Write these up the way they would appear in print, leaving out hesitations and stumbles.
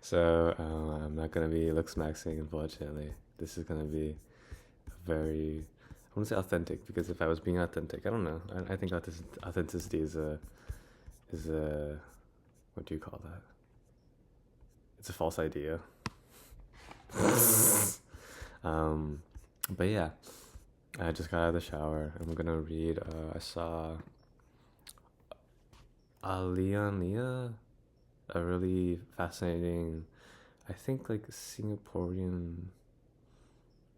So I'm not gonna be looks maxing, unfortunately. This is gonna be very, I wouldn't say authentic, because if I was being authentic, I don't know. I think authenticity is a what do you call that? It's a false idea. But yeah, I just got out of the shower. I'm gonna read. I saw Leah, a really fascinating, I think like Singaporean,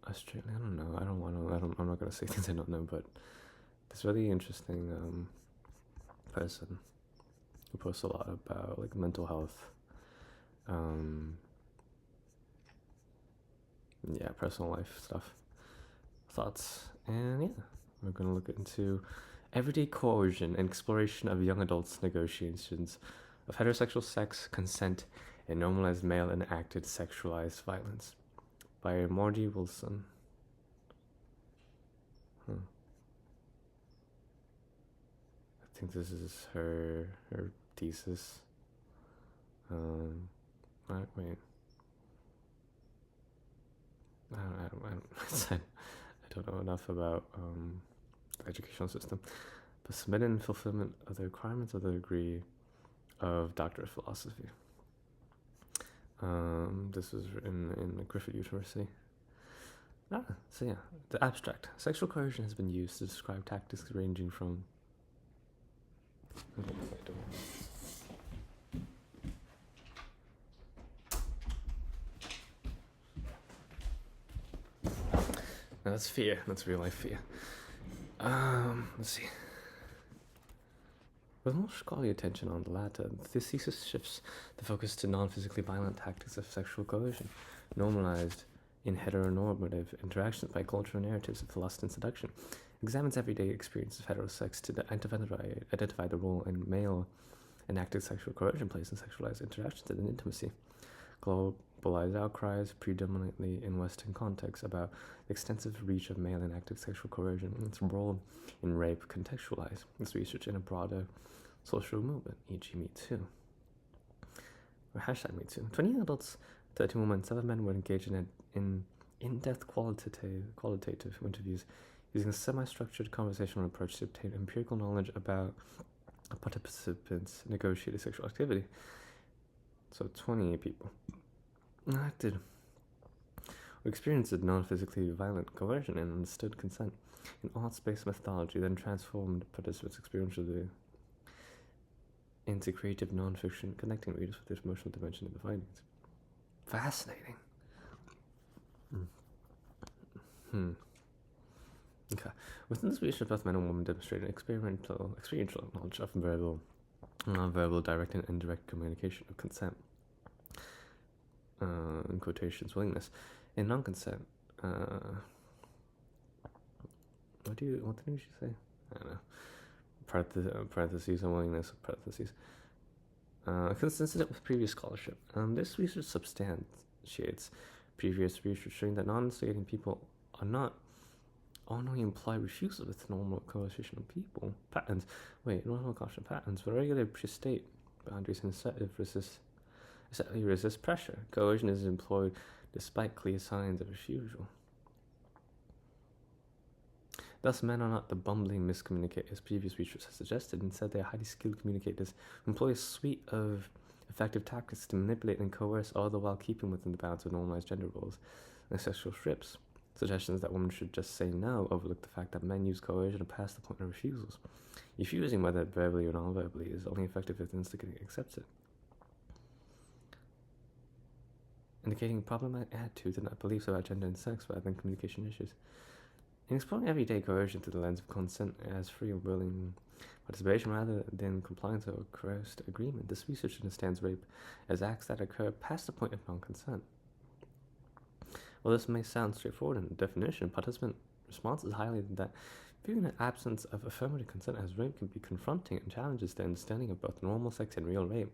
Australian. I don't know. I don't want to. I'm not gonna say things I don't know. But this really interesting person who posts a lot about like mental health, um, yeah, personal life stuff, thoughts, and yeah, we're gonna look into everyday coercion and exploration of young adults' negotiations of heterosexual sex, consent, and normalized male enacted sexualized violence by Margie Wilson. I think this is her thesis. Right, wait. I don't know enough about the educational system. But submit in fulfillment of the requirements of the degree of Doctor of Philosophy. This was in Griffith University. So yeah, the abstract. Sexual coercion has been used to describe tactics ranging from... Now that's fear. That's real life fear. Let's see. With more scholarly attention on the latter, this thesis shifts the focus to non-physically violent tactics of sexual coercion, normalized in heteronormative interactions by cultural narratives of lust and seduction, examines everyday experiences of heterosex to identify the role in male enacted sexual coercion plays in sexualized interactions and intimacy. Globalized outcries, predominantly in Western contexts, about the extensive reach of male enacted sexual coercion and its role in rape contextualize this research in a broader social movement, e.g. Me Too. Or hashtag Me Too. 20 adults, 13 women, 7 men were engaged in in-depth qualitative interviews using a semi-structured conversational approach to obtain empirical knowledge about a participants' negotiated sexual activity. So 20 people acted or experienced non-physically violent coercion and understood consent in arts-based methodology, then transformed participants' experientially into creative non-fiction, connecting readers with the emotional dimension of the findings. Fascinating. Okay. Within this research, both men and women demonstrated experiential knowledge of verbal, non-verbal, direct and indirect communication of consent. In quotations, willingness. In non-consent, what did you say? I don't know. Parentheses, unwillingness, parentheses. Consistent with previous scholarship. This research substantiates previous research showing that non-instigating people are not only imply refusal with normal coercion of people patterns. Normal coercion patterns, but regularly state boundaries and assertively resist pressure. Coercion is employed despite clear signs of refusal. Thus, men are not the bumbling miscommunicators previous research has suggested. Instead, they are highly skilled communicators who employ a suite of effective tactics to manipulate and coerce, all the while keeping within the bounds of normalized gender roles and sexual scripts. Suggestions that women should just say no overlook the fact that men use coercion past the point of refusals. Refusing, whether verbally or non-verbally, is only effective if the instigator accepts it, indicating a problematic attitude and beliefs about gender and sex rather than communication issues. In exploring everyday coercion through the lens of consent as free and willing participation rather than compliance or coerced agreement, this research understands rape as acts that occur past the point of non-consent. While this may sound straightforward in the definition, participant responses highlighted that viewing the absence of affirmative consent as rape can be confronting and challenges the understanding of both normal sex and real rape.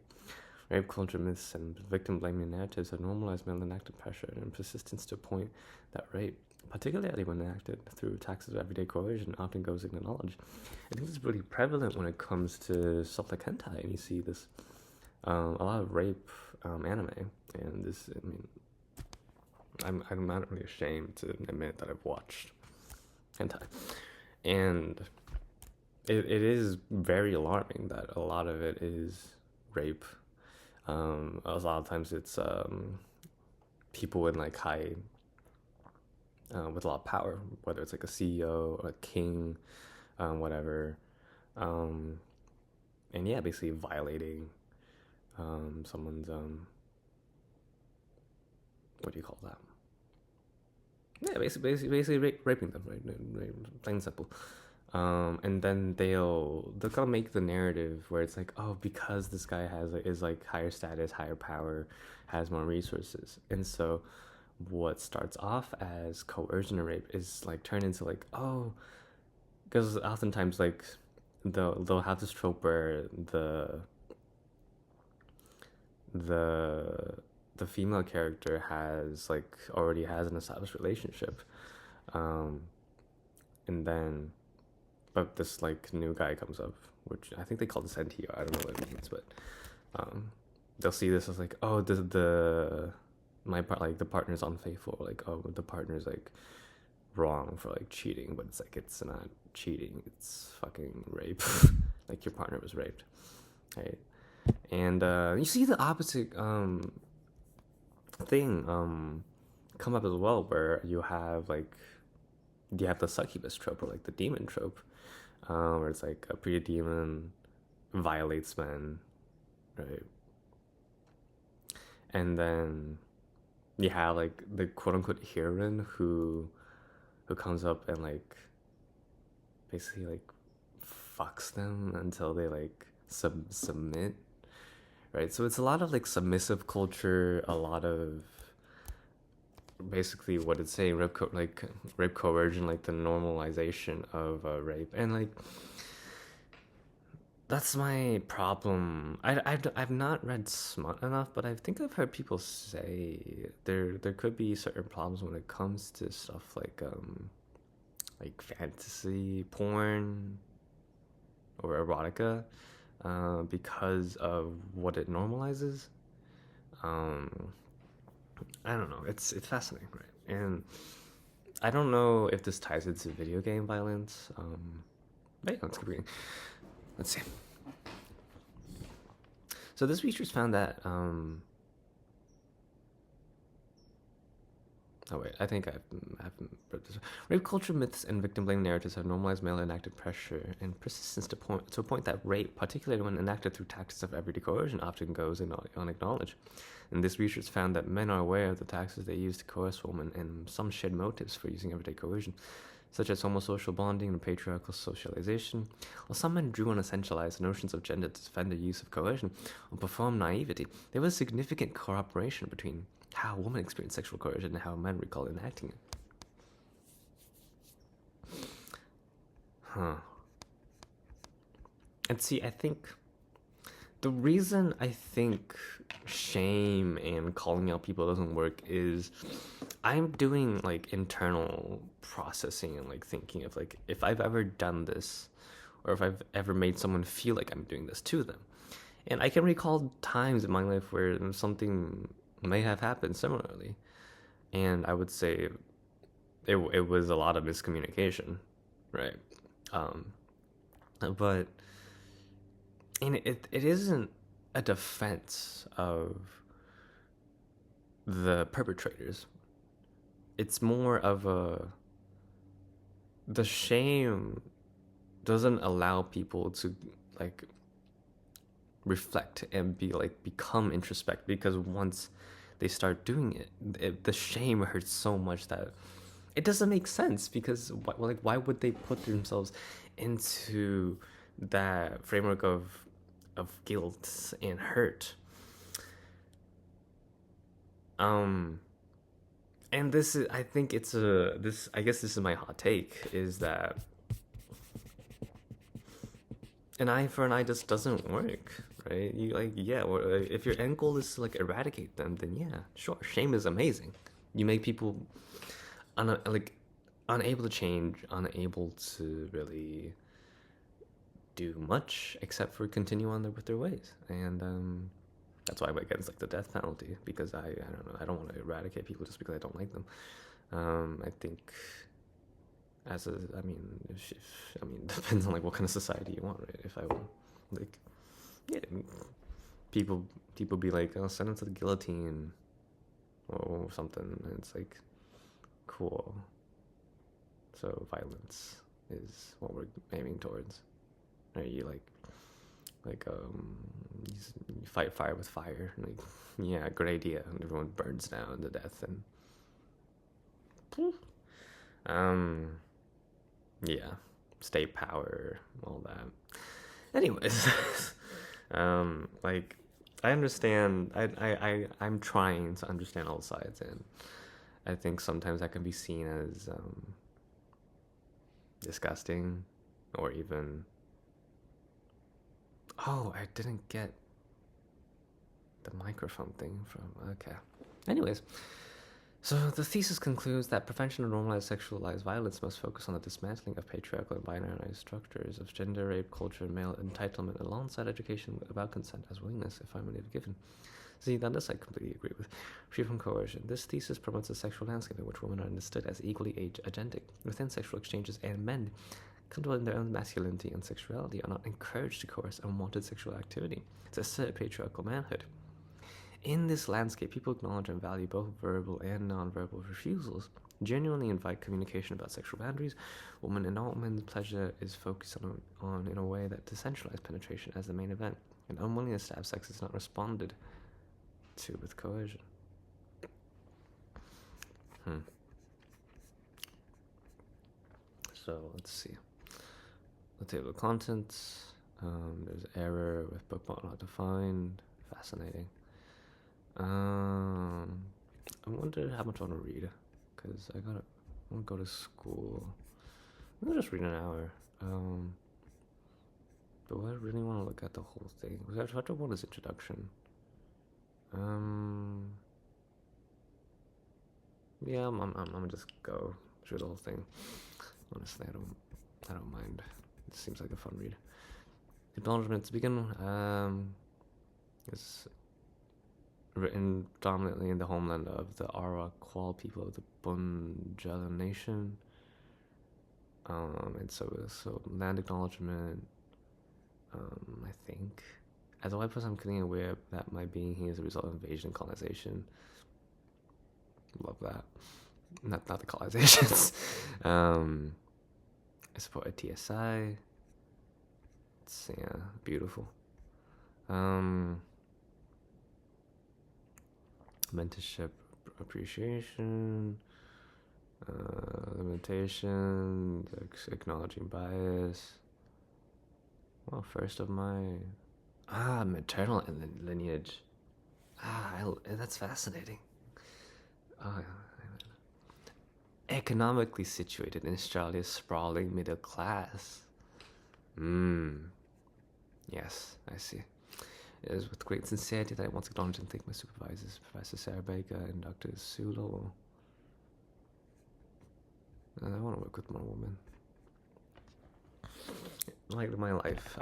Rape culture myths and victim-blaming narratives have normalized male enacted pressure and persistence to a point that rape, particularly when enacted through tactics of everyday coercion, often goes unacknowledged. I think this is really prevalent when it comes to stuff like hentai, and you see this, a lot of rape anime, and this, I mean, I'm not really ashamed to admit that I've watched hentai, and it is very alarming that a lot of it is rape. A lot of times it's people in like high, with a lot of power, whether it's like a CEO or a king, whatever, and yeah, basically violating someone's what do you call that? Yeah, basically raping them, right? Plain and simple. And then they'll kind of make the narrative where it's like, oh, because this guy is like higher status, higher power, has more resources, and so what starts off as coercion or rape is like turned into like, oh, because oftentimes like they'll have this trope where the female character already has an established relationship, and then but this like new guy comes up, which I think they call this NTR. I don't know what it means, but they'll see this as like, oh, the partner's unfaithful, like, oh, the partner's like wrong for like cheating, but it's like, it's not cheating, it's fucking rape. Like, your partner was raped, right? And you see the opposite thing come up as well, where you have the succubus trope, or like the demon trope, where it's like a pretty demon violates men, right? And then you have like the quote unquote heroine who comes up and like basically like fucks them until they like submit, right? So it's a lot of like submissive culture, a lot of basically what it's saying, rape coercion, like the normalization of rape, and like that's my problem. I've not read smut enough, but I think I've heard people say there could be certain problems when it comes to stuff like fantasy porn or erotica, because of what it normalizes. I don't know. It's fascinating, right? And I don't know if this ties into video game violence. But yeah, let's keep reading. Let's see. So this research found that oh wait, I think I haven't read this. Rape culture myths and victim blaming narratives have normalized male enacted pressure and persistence to a point that rape, particularly when enacted through tactics of everyday coercion, often goes unacknowledged. And this research found that men are aware of the tactics they use to coerce women and some shared motives for using everyday coercion, such as homosocial bonding and patriarchal socialization. While some men drew on essentialized notions of gender to defend the use of coercion or perform naivety, there was significant cooperation between how women experience sexual coercion and how men recall enacting it. And see, I think the reason I think shame and calling out people doesn't work is I'm doing like internal processing and like thinking of like if I've ever done this or if I've ever made someone feel like I'm doing this to them. And I can recall times in my life where something may have happened similarly. And I would say it was a lot of miscommunication, right? But and it isn't a defense of the perpetrators. It's more of the shame doesn't allow people to like reflect and become introspect, because once they start doing it, the shame hurts so much that it doesn't make sense, because why would they put themselves into that framework of guilt and hurt? And this is, I think it's I guess this is my hot take, is that an eye for an eye just doesn't work, right? You if your end goal is to like eradicate them, then yeah, sure, shame is amazing. You make people unable to change, unable to really do much except for continue on with their ways. And That's why I'm against like the death penalty, because I don't know, I don't want to eradicate people just because I don't like them. I think I mean, I mean, depends on like what kind of society you want, right? If I want, like, yeah, people be like, oh, send him to the guillotine or something, and it's like, cool. So violence is what we're aiming towards, right? You you fight fire with fire, like, yeah, good idea, and everyone burns down to death, and yeah, state power, all that. Anyways, like, I understand. I'm trying to understand all sides, and I think sometimes that can be seen as disgusting, or even. Oh, I didn't get the microphone thing from. Okay. Anyways, so the thesis concludes that prevention of normalized sexualized violence must focus on the dismantling of patriarchal and binarized structures of gender, rape, culture, and male entitlement, alongside education about consent as willingness, if I'm given. See, that this I completely agree with. Free from coercion. This thesis promotes a sexual landscape in which women are understood as equally agentic within sexual exchanges, and men, controlling their own masculinity and sexuality, are not encouraged to coerce unwanted sexual activity to assert patriarchal manhood. In this landscape, people acknowledge and value both verbal and non-verbal refusals, genuinely invite communication about sexual boundaries. Woman and all men's pleasure is focused on in a way that decentralized penetration as the main event, and unwillingness to have sex is not responded to with coercion. So let's see. The table of contents. There's error with bookmark not defined. Fascinating. I wonder how much I want to read, because I want to go to school. I'm gonna just read an hour. But I really want to look at the whole thing. Chapter 1 is introduction. Yeah, I'm gonna just go through the whole thing. Honestly, I don't mind. It seems like a fun read. Acknowledgement to begin. Is written dominantly in the homeland of the Arakwal people of the Bunjela Nation. And so land acknowledgement. I think, as a white person, I'm getting aware that my being here is a result of invasion and colonization. Love that. Not the colonizations. I support a TSI. It's beautiful. Mentorship appreciation, limitation, acknowledging bias. Well, first of my maternal lineage. That's fascinating. Economically situated in Australia's sprawling middle class. Yes, I see. It is with great sincerity that I want to acknowledge and thank my supervisors, Professor Sarah Baker and Dr. Sue Lowell. I want to work with more women. Like my life,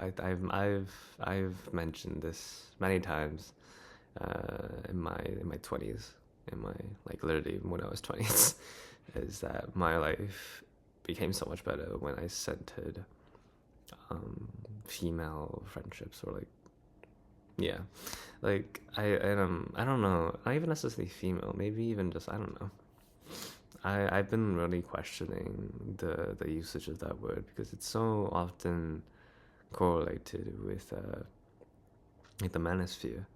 I've mentioned this many times in my 20s, in my literally when I was 20s, is that my life became so much better when I centered female friendships, or I don't know, not even necessarily female, maybe even just, I don't know. I've been really questioning the usage of that word, because it's so often correlated with the manosphere.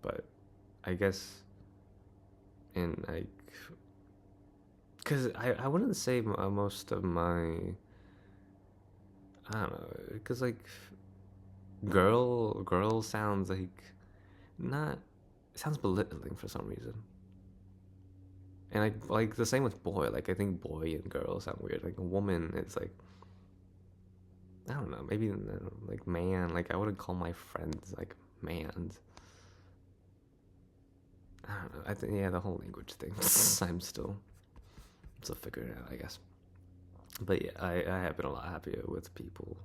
But I guess in because I wouldn't say most of my, I don't know, because girl sounds not, it sounds belittling for some reason. And like the same with boy. I think boy and girl sound weird. Like a woman, it's I don't know. Maybe man. I wouldn't call my friends mans. I don't know. I think the whole language thing. I'm still figuring it out, I guess. But yeah, I have been a lot happier with people.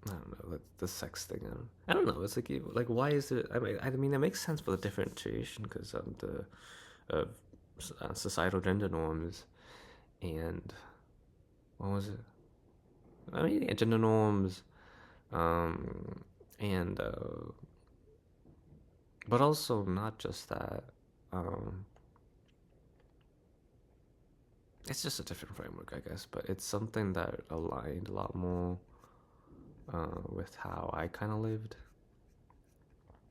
I don't know, like the sex thing. I don't know. It's like why is it? I mean, it makes sense for the differentiation because of the of societal gender norms and what was it? I mean, yeah, gender norms, um, and but also not just that. Um, it's just a different framework, I guess, but it's something that aligned a lot more with how I kind of lived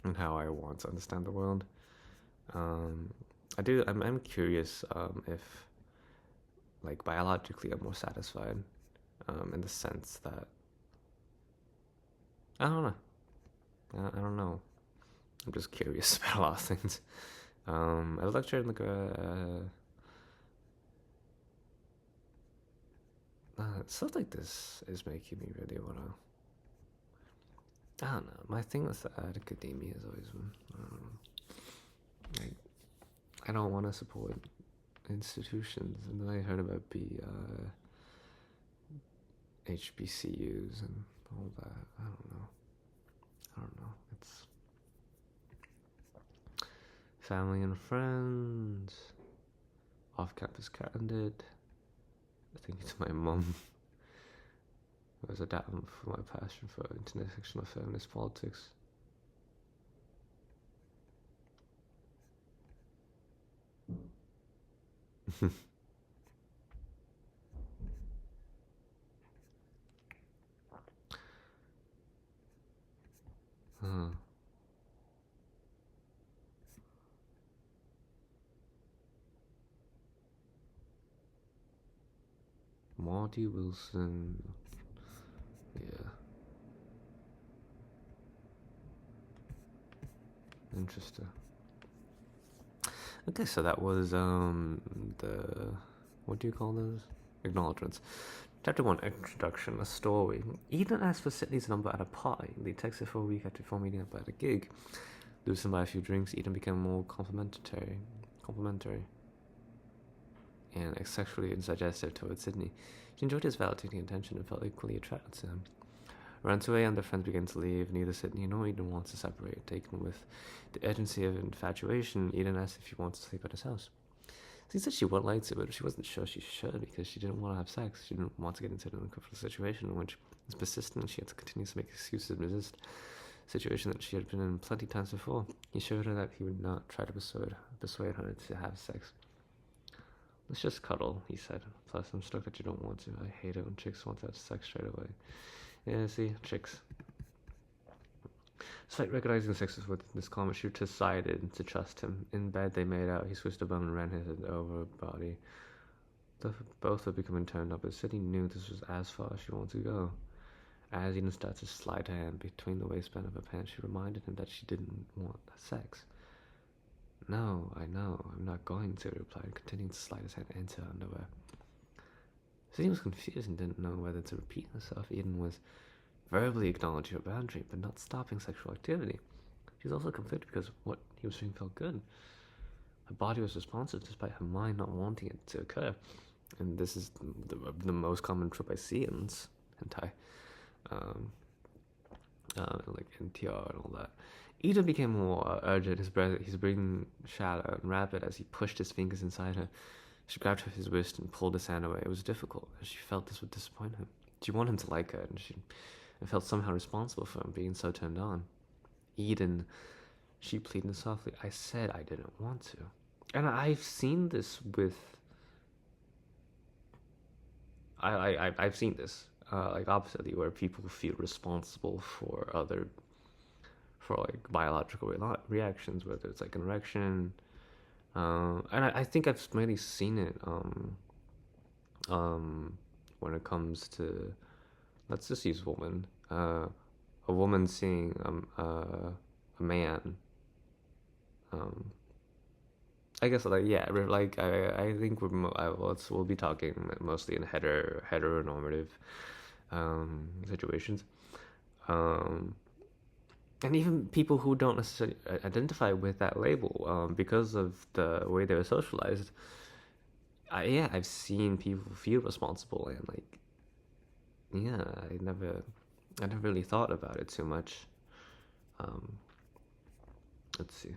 and how I want to understand the world. Um, I'm curious if, like, biologically, I'm more satisfied in the sense that I don't know. I don't know. I'm just curious about a lot of things. I lectured in stuff like this is making me really wanna. I don't know. My thing with academia has always been, I don't know, like, I don't want to support institutions, and then I heard about HBCUs and all that. I don't know. It's family and friends, off-campus candid. I think it's my mum. It was a dam for my passion for intersectional feminist politics. Huh. Marty Wilson. Yeah. Interesting. Okay, so that was the what do you call those? Acknowledgements. Chapter 1, Introduction, a story. Eden asked for Sydney's number at a party. They texted for a week after before meeting up at a gig. Loosened by a few drinks, Eden became more complimentary, and sexually suggestive towards Sydney. She enjoyed his validating attention and felt equally attracted to him. Around 2 a.m., their friends began to leave. Neither Sydney nor Eden wants to separate. Taken with the urgency of infatuation, Eden asked if he wants to sleep at his house. She said she would like to, but she wasn't sure she should because she didn't want to have sex. She didn't want to get into an uncomfortable situation in which was persistent. She had to continue to make excuses and resist a situation that she had been in plenty times before. He showed her that he would not try to persuade her to have sex. Let's just cuddle, he said. Plus, I'm stuck that you don't want to. I hate it when chicks want to have sex straight away. Yeah, see, chicks. Despite recognizing the sexist with this comment, she decided to trust him. In bed, they made out. He switched a bum and ran his head over her body. Both were becoming turned up, but Sydney knew this was as far as she wanted to go. As Eden started to slide her hand between the waistband of her pants, she reminded him that she didn't want sex. No, I know, I'm not going to, replied, continuing to slide his hand into her underwear. Sydney was confused and didn't know whether to repeat herself. Eden was verbally acknowledging her boundary, but not stopping sexual activity. She was also conflicted because what he was doing felt good. Her body was responsive despite her mind not wanting it to occur. And this is the most common trope I see in hentai. Like NTR and all that. Eden became more urgent, his breathing shallow and rapid as he pushed his fingers inside her. She grabbed his wrist and pulled his hand away. It was difficult, as she felt this would disappoint him. She wanted him to like her, and she felt somehow responsible for him being so turned on. Eden, she pleaded softly, I said I didn't want to. And I've seen this with... I've seen this, like, oppositely, where people feel responsible for like, biological reactions, whether it's, like, an erection... and I think I've mainly seen it when it comes to, let's just use woman. A woman seeing a man. I guess, like, yeah, like I think we'll be talking mostly in heteronormative situations. And even people who don't necessarily identify with that label, because of the way they were socialized, I've seen people feel responsible, and, like, yeah, I never I never really thought about it too much. Let's see.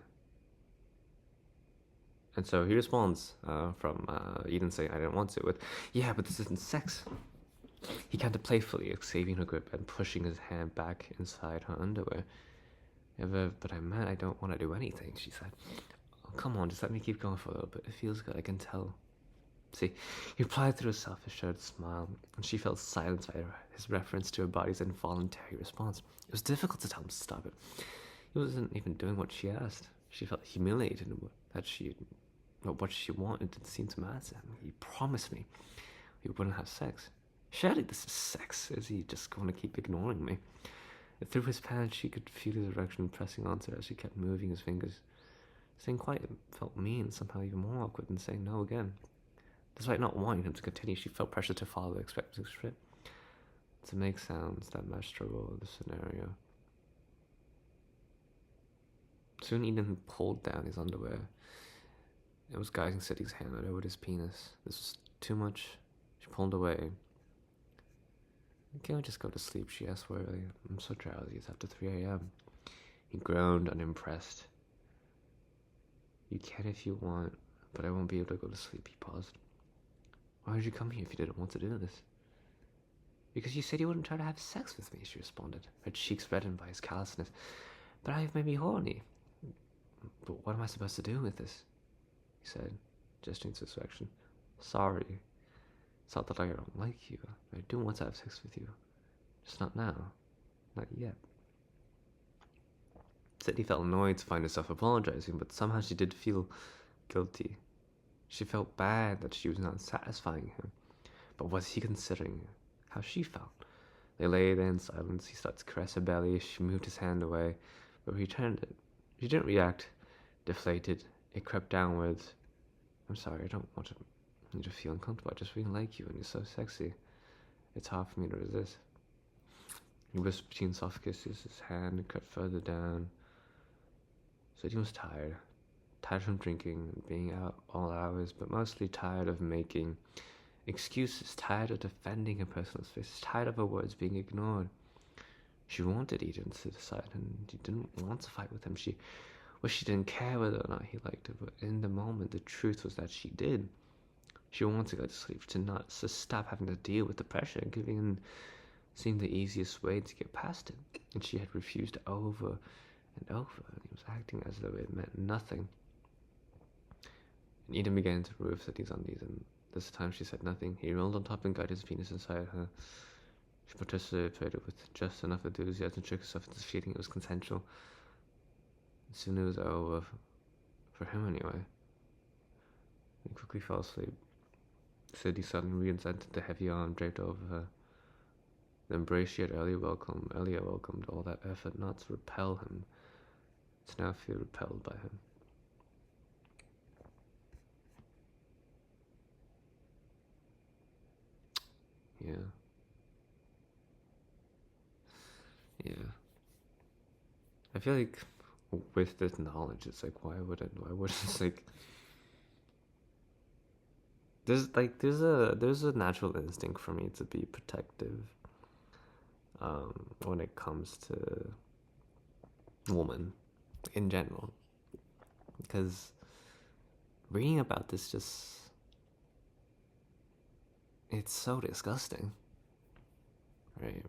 And so he responds from Eden saying, I didn't want to, with, yeah, but this isn't sex. He countered playfully, saving her grip and pushing his hand back inside her underwear. But I meant I don't want to do anything, she said. Oh, come on, just let me keep going for a little bit. It feels good, I can tell. See, he replied through a self-assured smile, and she felt silenced by his reference to her body's involuntary response. It was difficult to tell him to stop it. He wasn't even doing what she asked. She felt humiliated that what she wanted didn't seem to matter. He promised me we wouldn't have sex. Surely this is sex. Is he just going to keep ignoring me? Through his pants, she could feel his erection pressing onto her as she kept moving his fingers. Staying quiet felt mean, somehow even more awkward than saying no again. Despite not wanting him to continue, she felt pressure to follow the expected script, to make sounds that matched her role in the scenario. Soon Eden pulled down his underwear. It was guiding Sidney's hand over his penis. This was too much. She pulled away. Can't we just go to sleep? She asked wearily. I'm so drowsy. It's after 3 a.m. He groaned, unimpressed. You can if you want, but I won't be able to go to sleep, he paused. Why did you come here if you didn't want to do this? Because you said you wouldn't try to have sex with me, she responded, her cheeks reddened by his callousness. But I've made me horny. But what am I supposed to do with this? He said, gesturing to his direction. Sorry. It's not that I don't like you. I do want to have sex with you. Just not now. Not yet. Sydney felt annoyed to find herself apologizing, but somehow she did feel guilty. She felt bad that she was not satisfying him. But was he considering how she felt? They lay there in silence. He started to caress her belly. She moved his hand away, but he returned it. She didn't react. Deflated, it crept downwards. I'm sorry, I don't want you to feel uncomfortable. I just really like you, and you're so sexy. It's hard for me to resist. He whispered between soft kisses. His hand crept further down. Said he was tired. Tired from drinking and being out all hours, but mostly tired of making excuses, tired of defending her personal space, tired of her words being ignored. She wanted Eden to decide, and she didn't want to fight with him. She didn't care whether or not he liked her, but in the moment, the truth was that she did. She wanted to go to sleep, to stop having to deal with the pressure, and giving in seemed the easiest way to get past it. And she had refused over and over, and he was acting as though it meant nothing. And Eden began to remove Sidney's undies, and this time she said nothing. He rolled on top and guided his penis inside her. She participated with just enough enthusiasm to trick herself into feeling it was consensual. Soon it was over, for him anyway. He quickly fell asleep. Sidney suddenly re-incented the heavy arm draped over her. The embrace she had earlier welcomed all that effort not to repel him, to now feel repelled by him. Yeah. I feel like with this knowledge, it's like, why wouldn't it's like, there's a natural instinct for me to be protective, when it comes to women in general, because reading about this it's so disgusting, right?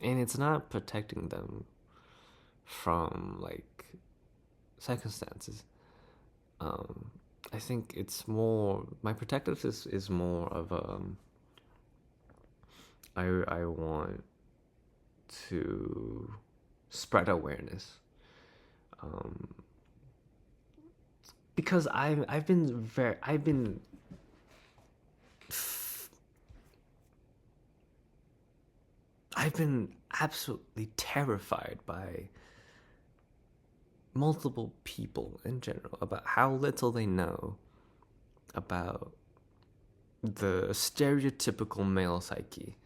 And it's not protecting them from like circumstances. I think it's more, my protectiveness is more of I want to spread awareness, because I've been absolutely terrified by multiple people in general about how little they know about the stereotypical male psyche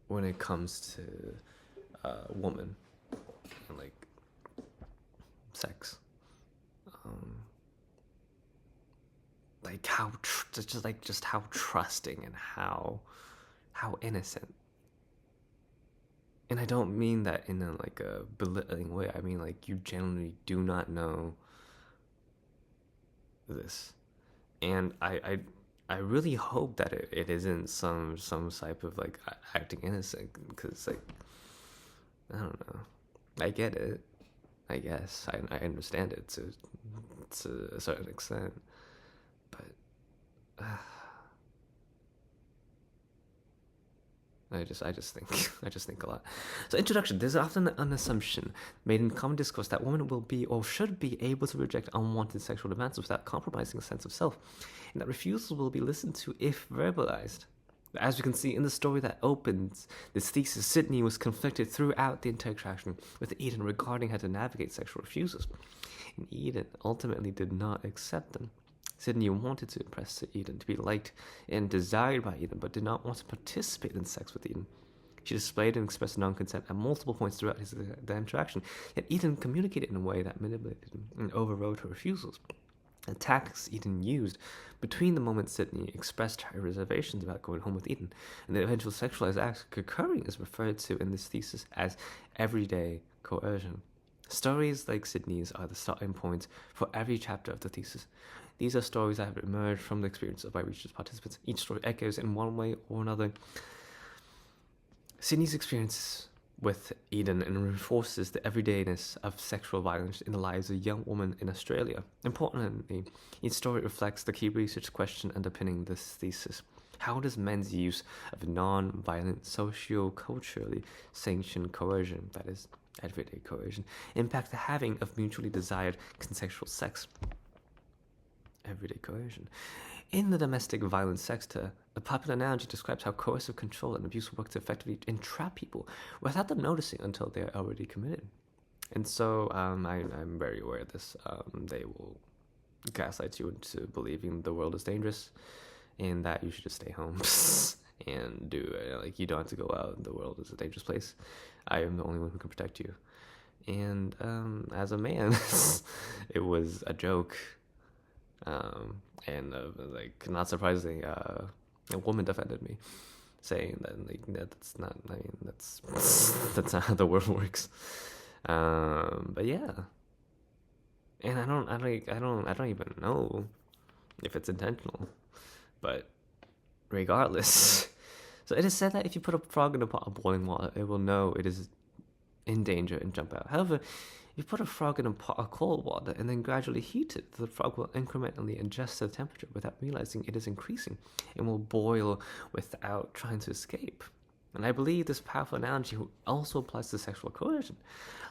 when it comes to woman and like sex, like how just how trusting and how innocent And I don't mean that in a belittling way. I mean you generally do not know this, and I really hope that it isn't some type of acting innocent, because I don't know. I get it. I guess I understand it to a certain extent, but I just think a lot. So, introduction. There's often an assumption made in common discourse that women will be or should be able to reject unwanted sexual demands without compromising a sense of self, and that refusal will be listened to if verbalized. As we can see in the story that opens this thesis, Sydney was conflicted throughout the interaction with Eden regarding how to navigate sexual refusals, and Eden ultimately did not accept them. Sydney wanted to impress Eden, to be liked and desired by Eden, but did not want to participate in sex with Eden. She displayed and expressed non-consent at multiple points throughout the interaction, yet Eden communicated in a way that manipulated and overrode her refusals. The tactics Eden used between the moment Sydney expressed her reservations about going home with Eden and the eventual sexualized act occurring is referred to in this thesis as everyday coercion. Stories like Sydney's are the starting point for every chapter of the thesis. These are stories that have emerged from the experience of my research participants. Each story echoes in one way or another Sydney's experience with Eden and reinforces the everydayness of sexual violence in the lives of young women in Australia. Importantly, each story reflects the key research question underpinning this thesis. How does men's use of non-violent, socio-culturally sanctioned coercion, that is, everyday coercion, impact the having of mutually desired consensual sex? Everyday coercion. In the domestic violence sector, the popular analogy describes how coercive control and abuse work to effectively entrap people without them noticing until they are already committed. And so I'm very aware of this. They will gaslight you into believing the world is dangerous and that you should just stay home and do it. You don't have to go out. The world is a dangerous place. I am the only one who can protect you. And as a man, it was a joke. And not surprisingly, a woman defended me, saying that that's not. I mean, that's not how the world works. But yeah, and I don't even know if it's intentional, but regardless. So it is said that if you put a frog in a pot of boiling water, it will know it is in danger and jump out. However, if you put a frog in a pot of cold water and then gradually heat it, the frog will incrementally adjust the temperature without realizing it is increasing and will boil without trying to escape. And I believe this powerful analogy also applies to sexual coercion.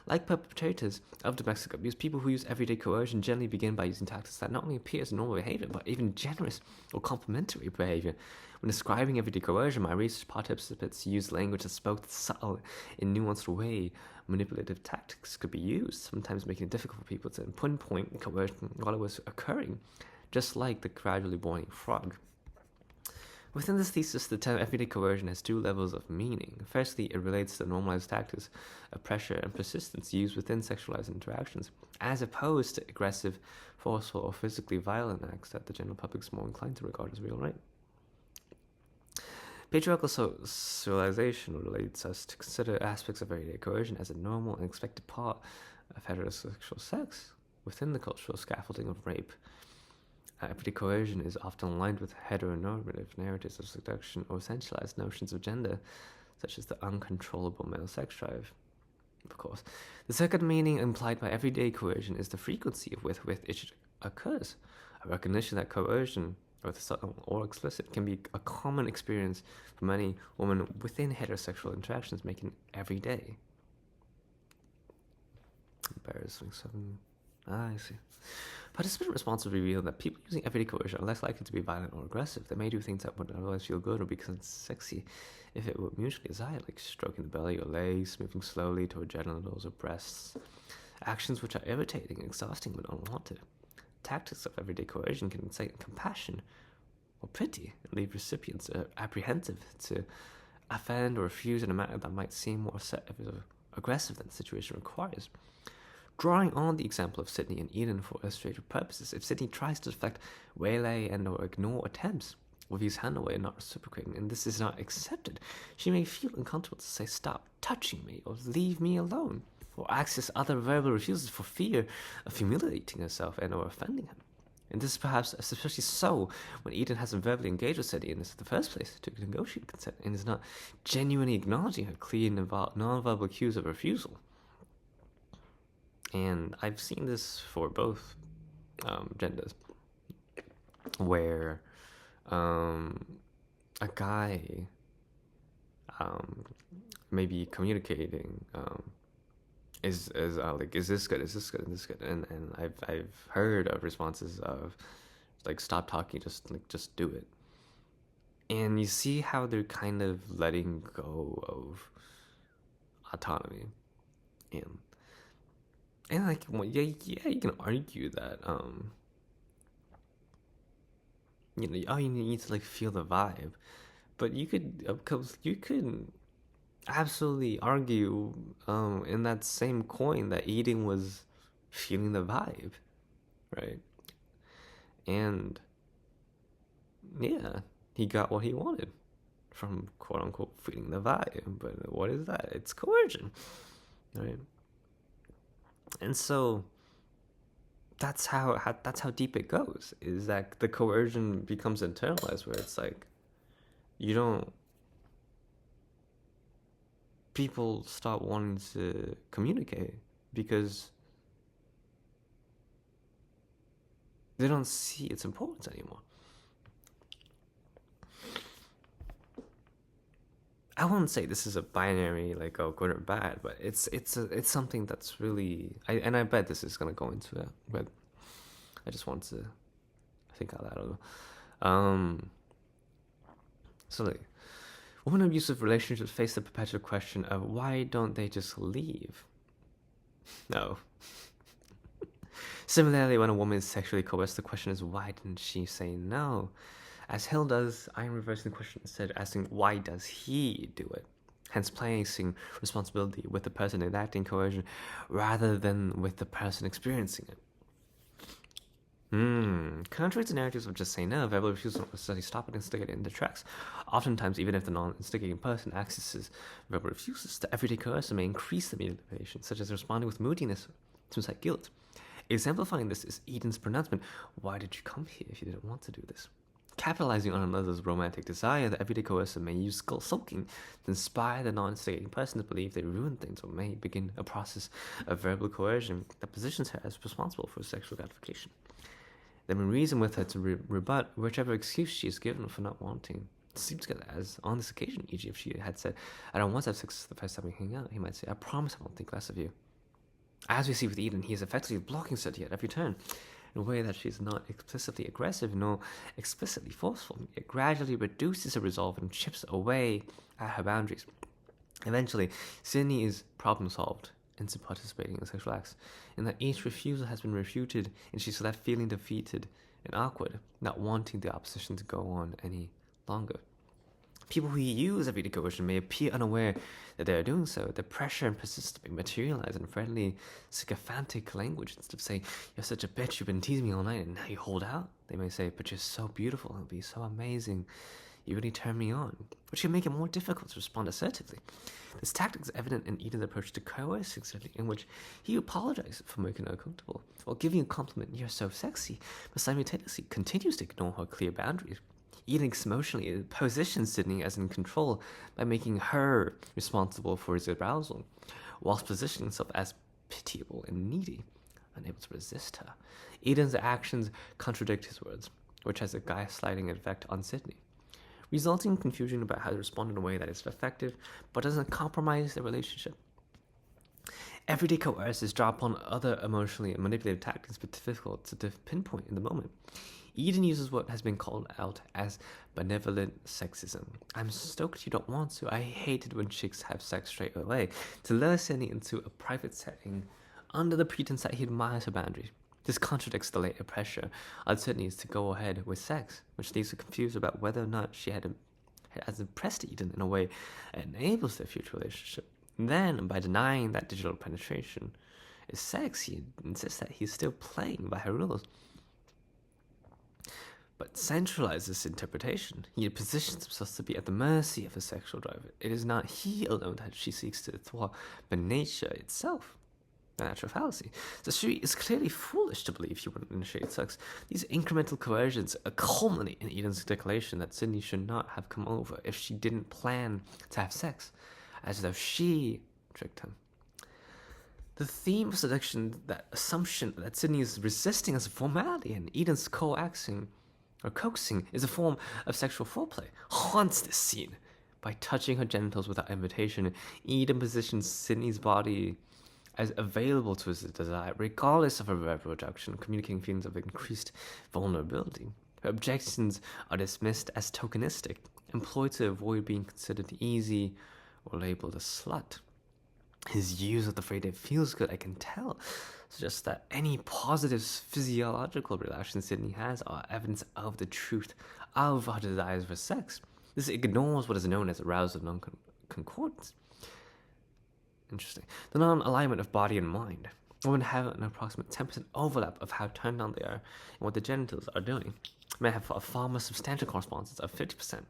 Like perpetrators of domestic abuse, people who use everyday coercion generally begin by using tactics that not only appear as normal behavior, but even generous or complementary behavior. When describing everyday coercion, my research participants used language that spoke the subtle and nuanced way manipulative tactics could be used, sometimes making it difficult for people to pinpoint coercion while it was occurring, just like the gradually boiling frog. Within this thesis, the term everyday coercion has two levels of meaning. Firstly, it relates to the normalized tactics of pressure and persistence used within sexualized interactions, as opposed to aggressive, forceful, or physically violent acts that the general public is more inclined to regard as real right. Patriarchal socialization relates us to consider aspects of everyday coercion as a normal and expected part of heterosexual sex within the cultural scaffolding of rape. Everyday coercion is often aligned with heteronormative narratives of seduction or essentialized notions of gender, such as the uncontrollable male sex drive. Of course, the second meaning implied by everyday coercion is the frequency with which it occurs, a recognition that coercion, whether subtle or explicit, can be a common experience for many women within heterosexual interactions, making it every day. Embarrassing. I see. Participant responses reveal that people using everyday coercion are less likely to be violent or aggressive. They may do things that would otherwise feel good or be sexy if it were mutually desired, like stroking the belly or legs, moving slowly toward genitals or breasts. Actions which are irritating and exhausting but unwanted. Tactics of everyday coercion can incite compassion or pity and leave recipients apprehensive to offend or refuse in a manner that might seem more aggressive than the situation requires. Drawing on the example of Sydney and Eden for illustrative purposes, if Sydney tries to deflect, waylay, and or ignore attempts with his hand away and not reciprocating, and this is not accepted, she may feel uncomfortable to say, "Stop touching me," or "Leave me alone," or access other verbal refusals for fear of humiliating herself and or offending him. And this is perhaps especially so when Eden hasn't verbally engaged with Sadie in this in the first place to negotiate consent and is not genuinely acknowledging her clear non-verbal cues of refusal. And I've seen this for both genders, where a guy maybe communicating is like, is this good, is this good, is this good, and I've heard of responses of like, "Stop talking, just do it." And you see how they're kind of letting go of autonomy, and like, well, yeah, you can argue that you know, oh, you need to like feel the vibe, but you could absolutely argue in that same coin that Eden was feeling the vibe, right? And yeah, he got what he wanted from quote unquote feeling the vibe. But what is that? It's coercion, right? And so that's how deep it goes, is that the coercion becomes internalized, where it's like, people stop wanting to communicate because they don't see its importance anymore. I won't say this is a binary, like, oh, good or bad, but it's something that's really, I bet this is gonna go into it, but I just want to think out loud. So like, women in abusive relationships face the perpetual question of, why don't they just leave? No. Similarly, when a woman is sexually coerced, the question is, why didn't she say no? As Hill does, I am reversing the question instead, asking, why does he do it? Hence placing responsibility with the person enacting coercion rather than with the person experiencing it. Contrary to narratives of just say no, verbal refusal will study stop and instigate in the tracks. Oftentimes, even if the non-instigating person accesses verbal refusals, the everyday coercion may increase the manipulation, such as responding with moodiness to incite guilt. Exemplifying this is Eden's pronouncement, "Why did you come here if you didn't want to do this?" Capitalizing on another's romantic desire, the everyday coercer may use sulking to inspire the non-instigating person to believe they ruined things, or may begin a process of verbal coercion that positions her as responsible for sexual gratification. They may reason with her to rebut whichever excuse she is given for not wanting to sleep together, as on this occasion, e.g. if she had said, "I don't want to have sex the first time we hang out," he might say, "I promise I won't think less of you." As we see with Eden, he is effectively blocking Sadie at every turn, in a way that she is not explicitly aggressive nor explicitly forceful. It gradually reduces her resolve and chips away at her boundaries. Eventually, Sydney is problem solved into participating in sexual acts, in that each refusal has been refuted, and she's left feeling defeated and awkward, not wanting the opposition to go on any longer. People who use everyday coercion may appear unaware that they are doing so. The pressure and persistence may materialize in friendly, sycophantic language. Instead of saying, "You're such a bitch, you've been teasing me all night and now you hold out," they may say, "But you're so beautiful, it'll be so amazing. You really turn me on," which can make it more difficult to respond assertively. This tactic is evident in Eden's approach to coercing Sadie, in which he apologizes for making her uncomfortable, while giving a compliment, "You're so sexy," but simultaneously continues to ignore her clear boundaries. Eden emotionally positions Sydney as in control by making her responsible for his arousal, whilst positioning himself as pitiable and needy, unable to resist her. Eden's actions contradict his words, which has a gaslighting effect on Sydney, resulting in confusion about how to respond in a way that is effective but doesn't compromise the relationship. Everyday coercions draw upon other emotionally manipulative tactics, but difficult to pinpoint in the moment. Eden uses what has been called out as benevolent sexism. "I'm stoked you don't want to. I hate it when chicks have sex straight away," to lure Sydney into a private setting under the pretense that he admires her boundaries. This contradicts the later pressure on Sydney to go ahead with sex, which leaves her confused about whether or not she has impressed Eden in a way that enables their future relationship. And then, by denying that digital penetration is sex, he insists that he's still playing by her rules. but centralizes this interpretation. He positions himself to be at the mercy of his sexual drive. It is not he alone that she seeks to thwart, but nature itself. A natural fallacy. So she is clearly foolish to believe she wouldn't initiate sex. These incremental coercions culminate in Eden's declaration that Sydney should not have come over if she didn't plan to have sex, as though she tricked him. The theme of seduction, that assumption that Sydney is resisting as a formality and Eden's coaxing, is a form of sexual foreplay, haunts this scene. By touching her genitals without invitation, Eden positions Sydney's body as available to his desire, regardless of her reproduction, communicating feelings of increased vulnerability. Her objections are dismissed as tokenistic, employed to avoid being considered easy or labeled a slut. His use of the phrase "it feels good, I can tell" suggests that any positive physiological reactions Sydney has are evidence of the truth of her desires for sex. This ignores what is known as arousal non-concordance. Interesting. The non-alignment of body and mind. Women have an approximate 10% overlap of how turned on they are and what the genitals are doing. Men have a far more substantial correspondence of 50%,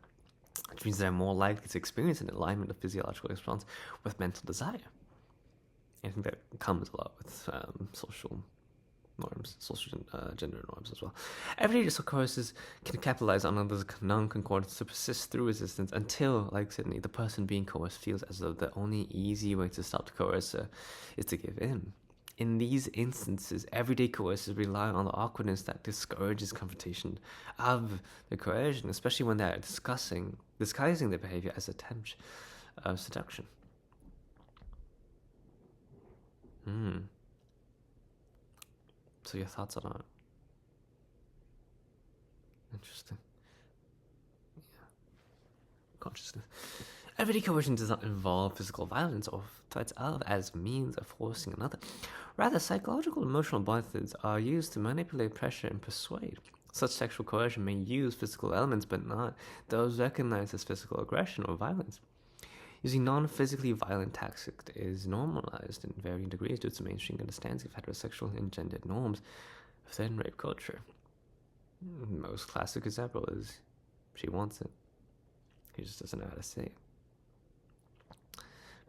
which means they're more likely to experience an alignment of physiological response with mental desire. I think that comes a lot with social norms, social gender norms as well. Everyday discourses can capitalize on others' non-concordance to persist through resistance until, like Sydney, the person being coerced feels as though the only easy way to stop the coercer is to give in. In these instances, everyday coercers rely on the awkwardness that discourages confrontation of the coercion, especially when they're disguising their behavior as attempt of seduction. So your thoughts on that? Interesting. Yeah. Consciousness. Everyday coercion does not involve physical violence or threats of as means of forcing another. Rather, psychological and emotional methods are used to manipulate, pressure, and persuade. Such sexual coercion may use physical elements, but not those recognized as physical aggression or violence. Using non-physically violent tactics is normalized in varying degrees due to mainstream understandings of heterosexual and gendered norms within rape culture. Most classic example is she wants it. He just doesn't know how to say it.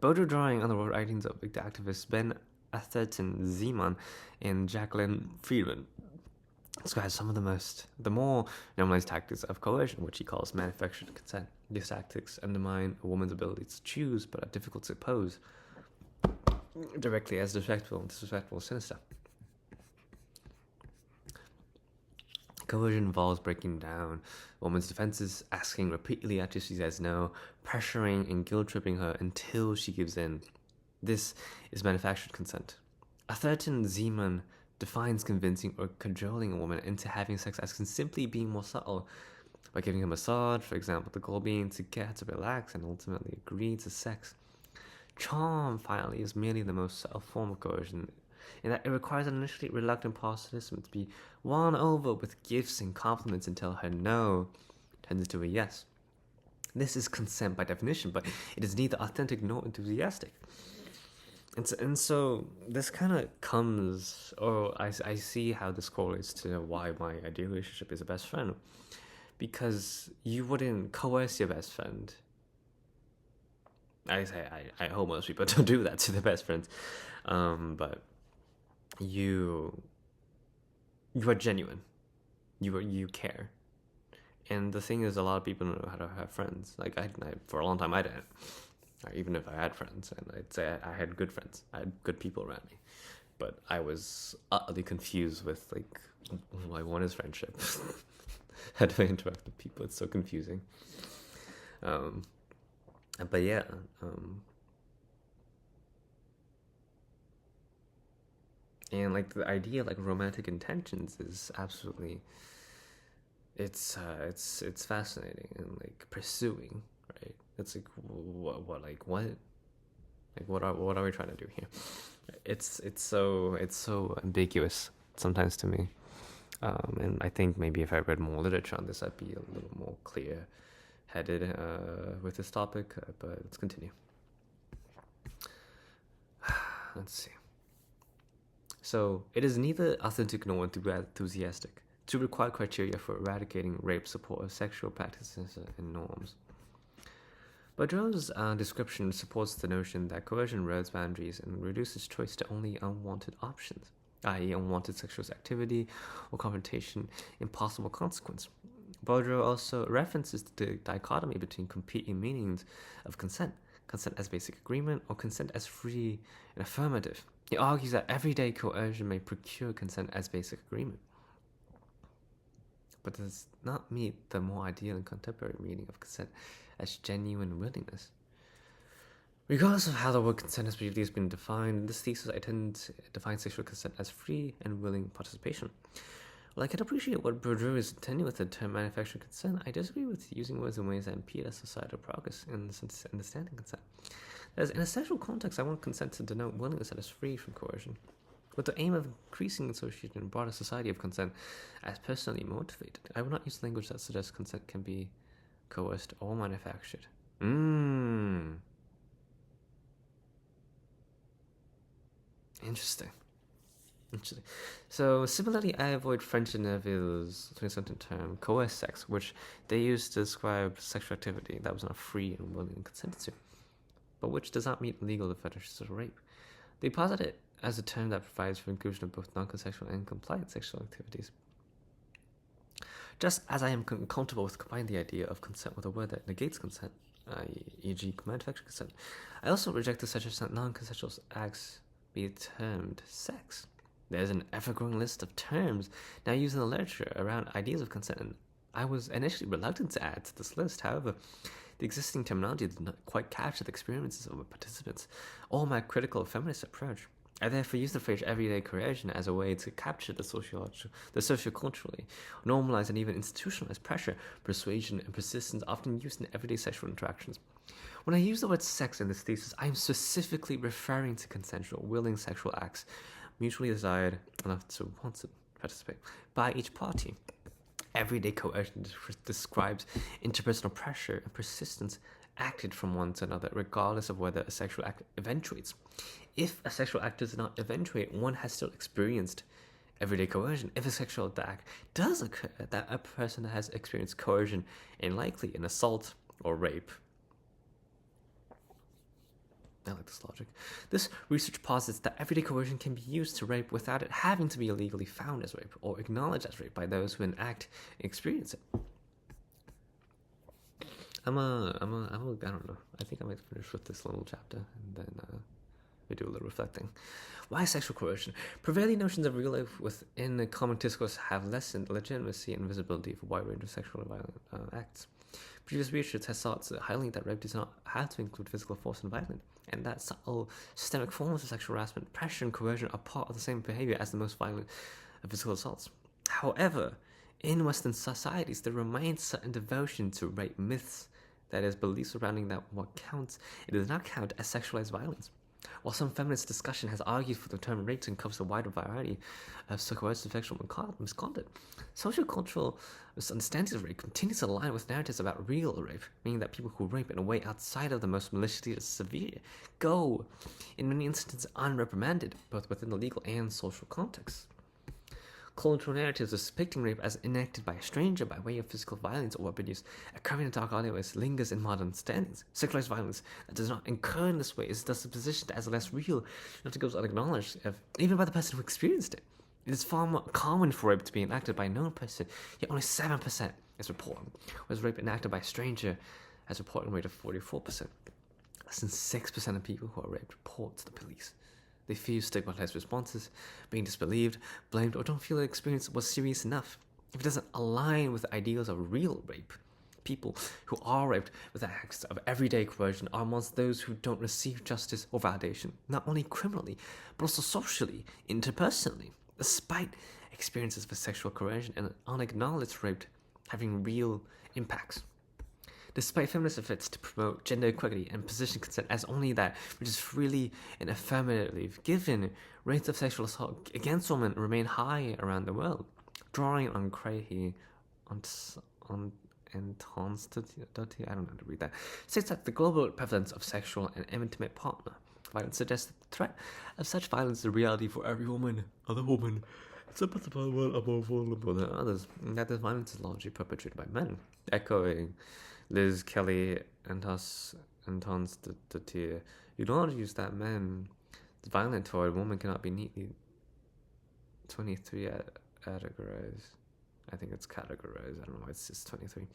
Bodo drawing on the writings of the activists Ben Atherton Zeman and Jacqueline Friedman describes some of the more normalized tactics of coercion, which he calls manufactured consent. These tactics undermine a woman's ability to choose, but are difficult to oppose directly as disrespectful and sinister. Coercion involves breaking down a woman's defenses, asking repeatedly after she says no, pressuring and guilt-tripping her until she gives in. This is manufactured consent. Atherton Zeman defines convincing or cajoling a woman into having sex as simply being more subtle. By giving her a massage, for example, the goal being to get her to relax and ultimately agree to sex. Charm, finally, is merely the most subtle form of coercion, in that it requires an initially reluctant participant to be won over with gifts and compliments until her no turns into a yes. This is consent by definition, but it is neither authentic nor enthusiastic. And so this kind of comes, or I see how this correlates to why my ideal relationship is a best friend. Because you wouldn't coerce your best friend. I hope most people don't do that to their best friends. But you are genuine. You care. And the thing is, a lot of people don't know how to have friends. Like I for a long time I didn't. Even if I had friends, and I'd say I had good friends. I had good people around me. But I was utterly confused with what is friendship? How do I interact with people? It's so confusing. But yeah. And the idea of romantic intentions is absolutely, it's fascinating and pursuing, right? It's what are we trying to do here? It's so ambiguous sometimes to me. And I think maybe if I read more literature on this, I'd be a little more clear-headed with this topic. But let's continue. Let's see. So, it is neither authentic nor enthusiastic. to require criteria for eradicating rape, support of sexual practices and norms. Boudreaux's description supports the notion that coercion erodes boundaries and reduces choice to only unwanted options, i.e., unwanted sexual activity or confrontation, impossible consequence. Boudreaux also references the dichotomy between competing meanings of consent as basic agreement or consent as free and affirmative. He argues that everyday coercion may procure consent as basic agreement, but does not meet the more ideal and contemporary meaning of consent as genuine willingness. Regardless of how the word consent has previously been defined, in this thesis I tend to define sexual consent as free and willing participation. While I can appreciate what Boudreaux is intending with the term manufactured consent, I disagree with using words in ways that impede societal progress in understanding consent. That is, in a sexual context, I want consent to denote willingness that is free from coercion, with the aim of increasing association in a broader society of consent as personally motivated. I will not use language that suggests consent can be coerced or manufactured. Interesting. So, similarly, I avoid French and Neville's 2017 term coerced sex, which they used to describe sexual activity that was not free and willing and consented to, but which does not meet legal definitions of rape. They posit it as a term that provides for inclusion of both non-consensual and compliant sexual activities. Just as I am comfortable with combining the idea of consent with a word that negates consent, e.g. manufactured consent, I also reject the suggestion that non-consensual acts be termed sex. There's an ever-growing list of terms now used in the literature around ideas of consent, and I was initially reluctant to add to this list. However, the existing terminology did not quite capture the experiences of the participants or my critical feminist approach. I therefore use the phrase everyday coercion as a way to capture the socioculturally normalized and even institutionalized pressure, persuasion, and persistence often used in everyday sexual interactions. When I use the word sex in this thesis, I am specifically referring to consensual, willing sexual acts, mutually desired enough to want to participate by each party. Everyday coercion describes interpersonal pressure and persistence acted from one to another, regardless of whether a sexual act eventuates. If a sexual act does not eventuate, one has still experienced everyday coercion. If a sexual act does occur, that a person has experienced coercion and likely an assault or rape. I like this logic. This research posits that everyday coercion can be used to rape without it having to be illegally found as rape or acknowledged as rape by those who enact and experience it. I don't know. I think I might finish with this little chapter and then we do a little reflecting. Why sexual coercion? Prevailing notions of real life within the common discourse have lessened legitimacy and visibility for a wide range of sexual and violent acts. Previous research has sought to highlight that rape does not have to include physical force and violence, and that subtle systemic forms of sexual harassment, pressure, and coercion are part of the same behavior as the most violent of physical assaults. However, in Western societies, there remains certain devotion to rape myths, that is, beliefs surrounding that what counts, it does not count as sexualized violence. While some feminist discussion has argued for the term rape to encompass a wider variety of coercive sexual misconduct, sociocultural understandings of rape continue to align with narratives about real rape, meaning that people who rape in a way outside of the most maliciously severe go, in many instances, unreprimanded, both within the legal and social context. Cultural narratives depicting rape as enacted by a stranger by way of physical violence or abuse occurring in dark alleyways lingers in modern standings. Sexualized violence that does not occur in this way is thus positioned as less real, not goes unacknowledged, even by the person who experienced it. It is far more common for rape to be enacted by a known person, yet only 7% is reported, whereas rape enacted by a stranger has a reporting rate of 44%. Less than 6% of people who are raped report to the police. They fear stigmatized responses, being disbelieved, blamed, or don't feel the experience was serious enough. If it doesn't align with the ideals of real rape, people who are raped with acts of everyday coercion are amongst those who don't receive justice or validation, not only criminally, but also socially, interpersonally, despite experiences of sexual coercion and unacknowledged rape having real impacts. Despite feminist efforts to promote gender equality and position consent as only that which is freely and affirmatively given, rates of sexual assault against women remain high around the world. Drawing on Craigie and Tonstati, I don't know how to read that, states that the global prevalence of sexual and intimate partner violence suggests that the threat of such violence is a reality for every woman, other woman, Some parts of the world are more vulnerable than others, and that this violence is largely perpetrated by men. Echoing Liz Kelly and Tons the Tier, you'd argue that men violent toward a woman cannot be neatly 23 categorized. I think it's categorized. I don't know. It's just 23.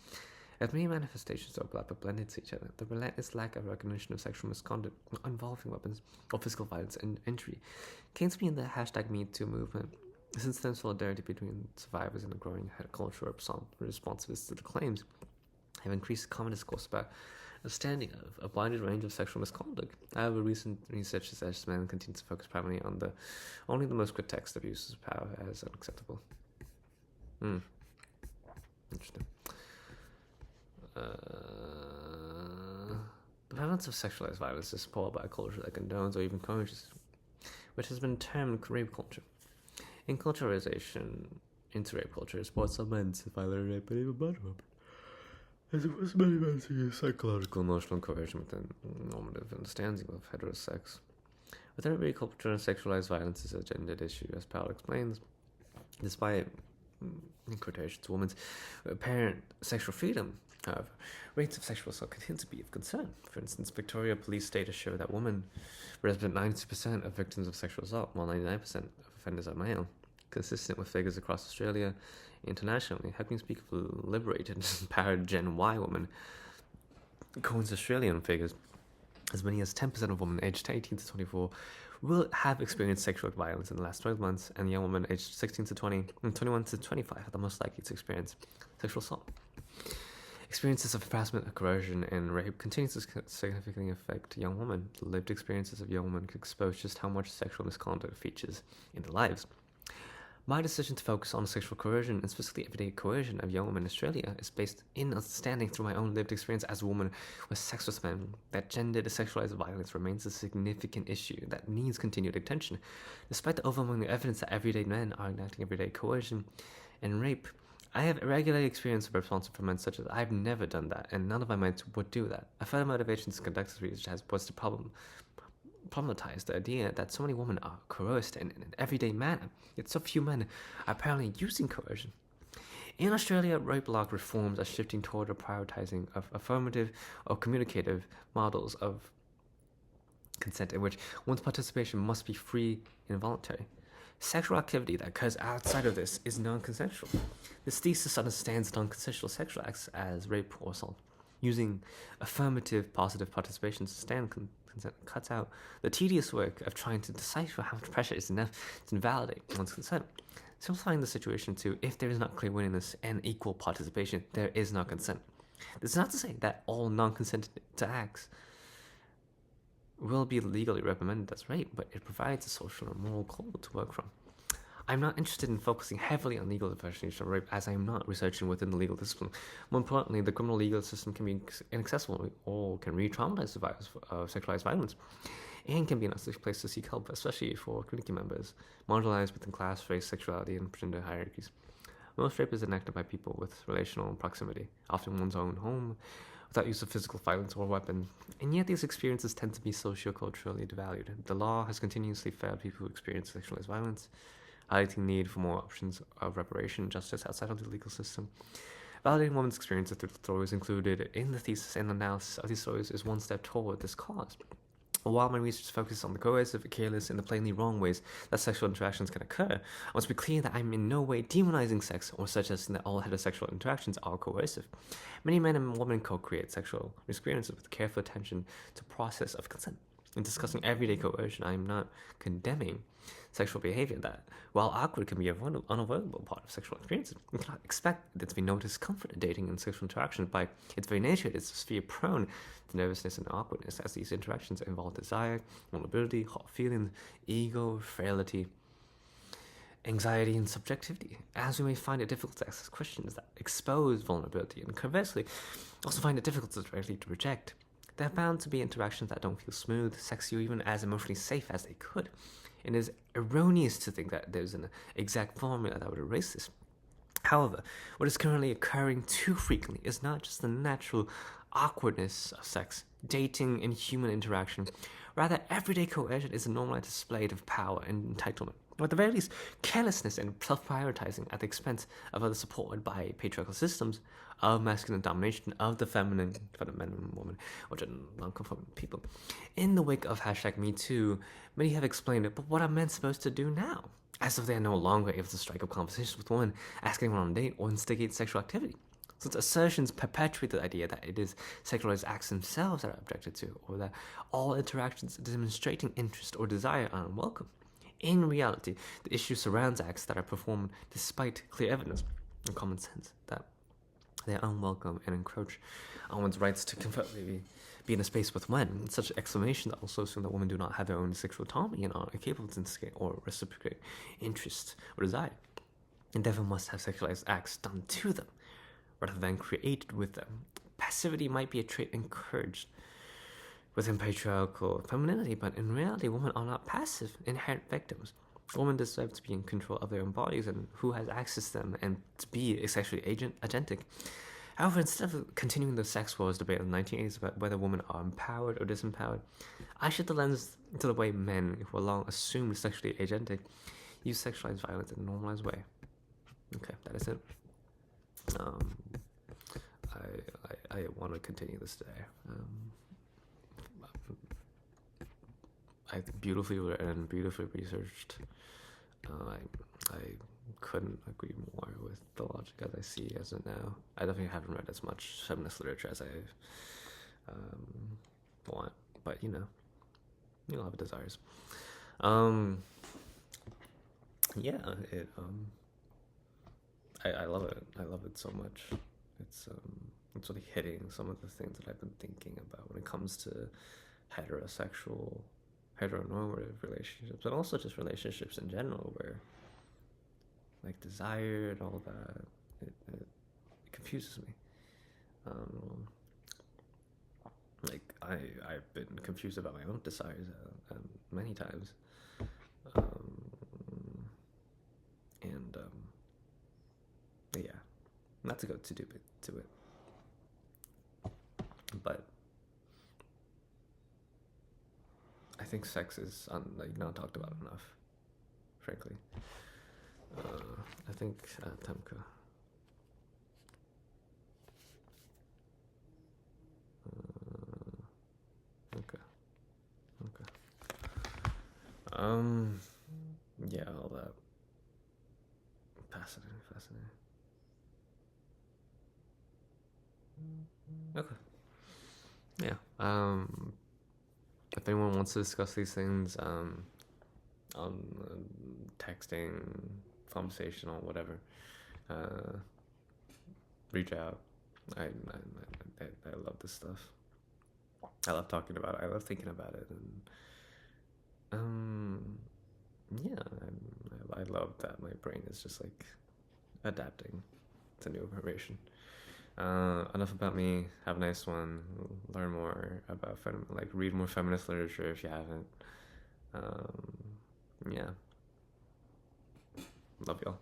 As many manifestations overlap but blend into each other, the relentless lack of recognition of sexual misconduct involving weapons or physical violence and injury came to be in the #MeToo movement. Since then, solidarity between survivors and a growing culture of responses to the claims have increased the common discourse about understanding of a blinded range of sexual misconduct. However, recent research suggests men continue to focus primarily on only the most grotesque abuses of power as unacceptable. Interesting. The prevalence of sexualized violence is supported by a culture that condones or even encourages, which has been termed rape culture. Enculturization into rape culture supports some men to violate rape and even murder women, as it was many men to use psychological, emotional coercion within normative understanding of heterosex. Within rape culture, sexualized violence is a gendered issue, as Powell explains. Despite, in quotations, women's apparent sexual freedom, however, rates of sexual assault continue to be of concern. For instance, Victoria police data show that women represent 92% of victims of sexual assault, while 99% of offenders are male. Consistent with figures across Australia internationally, how can you speak of liberated and empowered Gen Y women? According to Australian figures, as many as 10% of women aged 18 to 24 will have experienced sexual violence in the last 12 months, and young women aged 16 to 20 and 21 to 25 are the most likely to experience sexual assault. Experiences of harassment, coercion, and rape continue to significantly affect young women. The lived experiences of young women can expose just how much sexual misconduct features in their lives. My decision to focus on sexual coercion, and specifically everyday coercion of young women in Australia, is based in understanding through my own lived experience as a woman with sex with men that gendered sexualized violence remains a significant issue that needs continued attention. Despite the overwhelming evidence that everyday men are enacting everyday coercion and rape, I have regularly experienced responses from men such as, I've never done that, and none of my men would do that. A further motivation to conduct this research was to problematize the idea that so many women are coerced in an everyday manner, yet so few men are apparently using coercion. In Australia, rape law reforms are shifting toward a prioritizing of affirmative or communicative models of consent in which one's participation must be free and voluntary. Sexual activity that occurs outside of this is non-consensual. This thesis understands non-consensual sexual acts as rape or assault. Using affirmative, positive participation to stand consent cuts out the tedious work of trying to decipher how much pressure is enough to invalidate one's consent. Simplifying the situation to, if there is not clear willingness and equal participation, there is not consent. This is not to say that all non-consented to acts will be legally reprimanded as rape, but it provides a social or moral code to work from. I'm not interested in focusing heavily on legal definition of rape, as I am not researching within the legal discipline. More importantly, the criminal legal system can be inaccessible or can re-traumatize survivors of sexualized violence, and can be an unsafe place to seek help, especially for community members marginalized within class, race, sexuality, and gender hierarchies. Most rape is enacted by people with relational proximity, often one's own home, without use of physical violence or weapon, and yet these experiences tend to be socio-culturally devalued. The law has continuously failed people who experience sexualized violence, highlighting the need for more options of reparation and justice outside of the legal system. Validating women's experiences through stories included in the thesis and analysis of these stories is one step toward this cause. While my research focuses on the coercive, careless, and the plainly wrong ways that sexual interactions can occur, I must be clear that I'm in no way demonizing sex or suggesting that all heterosexual interactions are coercive. Many men and women co-create sexual experiences with careful attention to process of consent. In discussing everyday coercion, I am not condemning sexual behavior that, while awkward, can be an unavoidable part of sexual experiences. We cannot expect it to be no discomfort in dating and sexual interactions. By its very nature, it is sphere prone to nervousness and awkwardness, as these interactions involve desire, vulnerability, hot feelings, ego, frailty, anxiety, and subjectivity. As we may find it difficult to ask questions that expose vulnerability, and conversely, also find it difficult to directly to reject, there are bound to be interactions that don't feel smooth, sexy, or even as emotionally safe as they could. It is erroneous to think that there's an exact formula that would erase this. However, what is currently occurring too frequently is not just the natural awkwardness of sex, dating, and human interaction. Rather, everyday coercion is a normalized display of power and entitlement, or at the very least, carelessness and self-prioritizing at the expense of others supported by patriarchal systems of masculine domination of the feminine men and women, or non-conforming people. In the wake of #MeToo, many have explained it, but what are men supposed to do now? As if they are no longer able to strike up conversations with women, ask anyone on a date, or instigate sexual activity. Such assertions perpetuate the idea that it is sexualized acts themselves that are objected to, or that all interactions demonstrating interest or desire are unwelcome. In reality, the issue surrounds acts that are performed despite clear evidence and common sense that they are unwelcome and encroach on one's rights to comfortably be in a space with men. Such exclamations also assume that women do not have their own sexual autonomy and are incapable to instigate or reciprocate interest or desire, and therefore must have sexualized acts done to them rather than created with them. Passivity might be a trait encouraged within patriarchal femininity, but in reality, women are not passive, inherent victims. Women deserve to be in control of their own bodies and who has access to them, and to be sexually agentic. However, instead of continuing the sex wars debate of the 1980s about whether women are empowered or disempowered, I shift the lens to the way men, who are long assumed sexually agentic, use sexualized violence in a normalized way. Okay, that is it. I want to continue this today. I beautifully written, beautifully researched. I couldn't agree more with the logic as I see as it now. I definitely haven't read as much feminist literature as I want, but you'll have desires. Yeah, I love it. I love it so much. It's really hitting some of the things that I've been thinking about when it comes to heteronormative relationships, and also just relationships in general, where like desire and all that, it confuses me. Like I've been confused about my own desires many times, and yeah, not to go too deep into it, but I think sex is not talked about enough, frankly. I think Temka. Okay. Yeah, all that. Fascinating. Okay. Yeah. If anyone wants to discuss these things, on texting, conversational, whatever, reach out. I love this stuff. I love talking about it. I love thinking about it, and yeah, I love that my brain is just like adapting to new information. Enough about me. Have a nice one. Learn more about read more feminist literature if you haven't. Yeah. Love y'all.